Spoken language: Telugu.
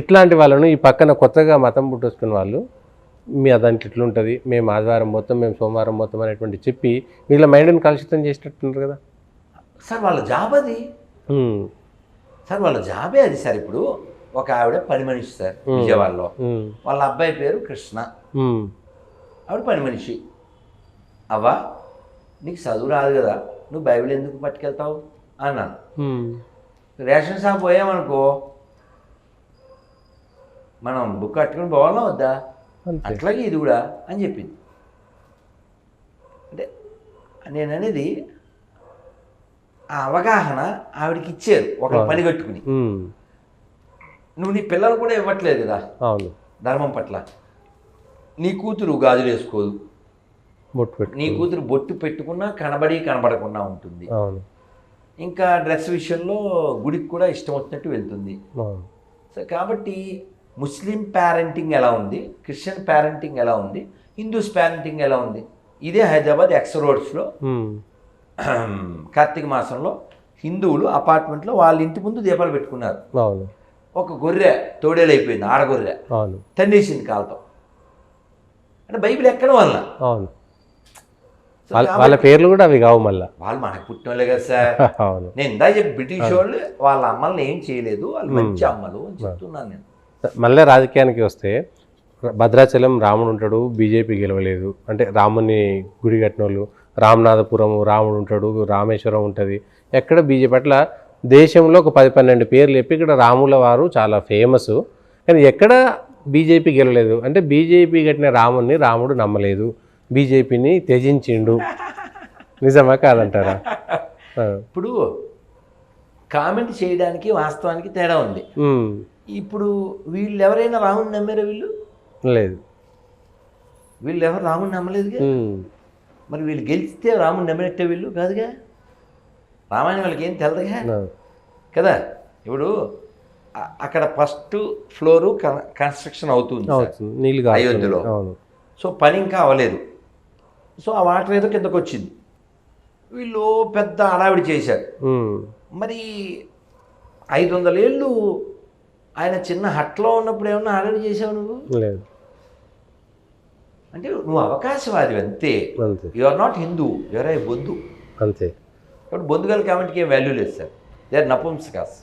ఇట్లాంటి వాళ్ళను ఈ పక్కన కొత్తగా మతం పుట్టొస్తున్న వాళ్ళు మీ అదానికి ఇట్లుంటుంది, మేము ఆదివారం మొత్తం, మేము సోమవారం మొత్తం అనేటువంటి చెప్పి వీళ్ళ మైండ్ని కలుషితం చేసినట్టున్నారు కదా సార్. వాళ్ళ జాబ్ అది ఉమ్, సార్, వాళ్ళ జాబే అది సార్. ఇప్పుడు ఒక ఆవిడ పని మనిషి సార్ విజయవాడలో. వాళ్ళ అబ్బాయి పేరు కృష్ణ. ఉమ్, ఆవిడ పని మనిషి. అవ్వా, నీకు చదువు రాదు కదా, నువ్వు బైబిల్ ఎందుకు పట్టుకెళ్తావు అన్నాను. ఉమ్, రేషన్ షాప్ పోయామనుకో, మనం బుక్ కట్టుకుని పోవాలా వద్దా, అంతే. అట్లాగే ఇది కూడా అని చెప్పింది. అంటే నేను అనేది ఆ అవగాహన ఆవిడకి ఇచ్చారు ఒక పని కట్టుకుని. ఉమ్, నువ్వు నీ పిల్లలు కూడా ఇవ్వట్లేదు కదా అవును, ధర్మం పట్ల. నీ కూతురు గాజులు వేసుకోదు, బొట్టు పెట్టు, నీ కూతురు బొట్టు పెట్టుకున్నా కనబడకుండా ఉంటుంది. అవును, ఇంకా డ్రెస్ విషయంలో గుడికి కూడా ఇష్టం వచ్చినట్టు వెళ్తుంది. అవును, సో కాబట్టి ముస్లిం పేరెంటింగ్ ఎలా ఉంది, క్రిస్టియన్ పేరెంటింగ్ ఎలా ఉంది, హిందూస్ పేరెంటింగ్ ఎలా ఉంది. ఇదే హైదరాబాద్ ఎక్స్ రోడ్స్లో ఉమ్, కార్తీక మాసంలో హిందువులు అపార్ట్మెంట్లో వాళ్ళ ఇంటి ముందు దీపాలు పెట్టుకున్నారు. అవును, ఒక గొర్రె తోడేలైపోయింది, ఆడగొర్రె అవును, తండేసింది కాలుతో. అంటే బైబిల్ ఎక్కడం వలన. అవును, వాళ్ళ పేర్లు కూడా అవి కావు మళ్ళా. వాళ్ళు మనకు పుట్టిన వాళ్ళే కదా సార్. అవును, నేను ఇందా చెప్పి బ్రిటిష్ వాళ్ళు వాళ్ళ అమ్మల్ని ఏం చేయలేదు, వాళ్ళు మంచి అమ్మలు అని చెప్తున్నాను నేను. మళ్ళీ రాజకీయానికి వస్తే భద్రాచలం రాముడు ఉంటాడు, బీజేపీ గెలవలేదు అంటే రాముని గుడి కట్టిన వాళ్ళు, రామనాథపురం రాముడు ఉంటాడు, రామేశ్వరం ఉంటుంది, ఎక్కడ బీజేపీ అట్లా దేశంలో ఒక 10-12 పేర్లు చెప్పి ఇక్కడ రాముల వారు చాలా ఫేమస్, కానీ ఎక్కడ బీజేపీ గెలవలేదు. అంటే బీజేపీ కట్టిన రాముని రాముడు నమ్మలేదు, బీజేపీని త్యజించిండు. నిజమా కాదంటారా? ఇప్పుడు కామెంట్ చేయడానికి వాస్తవానికి తేడా ఉంది. ఇప్పుడు వీళ్ళు ఎవరైనా రాముని నమ్మారా? లేదు, వీళ్ళు ఎవరు రాముని నమ్మలేదుగా. మరి వీళ్ళు గెలిస్తే రాముని నమ్మినట్టే వీళ్ళు కాదుగా. రామాయణం వాళ్ళకి ఏం తెలదుగా కదా. ఇప్పుడు అక్కడ ఫస్ట్ ఫ్లోరు కన్స్ట్రక్షన్ అవుతుంది అయోధ్యలో. సో పని ఇంకా అవ్వలేదు. సో ఆ వాటర్ ఏదో కిందకు వచ్చింది, వీళ్ళు పెద్ద హడావిడి చేశారు. మరి 500 ఏళ్ళు ఆయన చిన్న హట్లో ఉన్నప్పుడు ఏమన్నా హడావిడి చేసావు నువ్వు? లేదు. అంటే నువ్వు అవకాశవాది అంతే. You are not Hindu, you are a బొందు అంతే. కాబట్టి బొందుగల కామెంట్కి ఏం వాల్యూ లేదు సార్. They are నపుంసకాస్.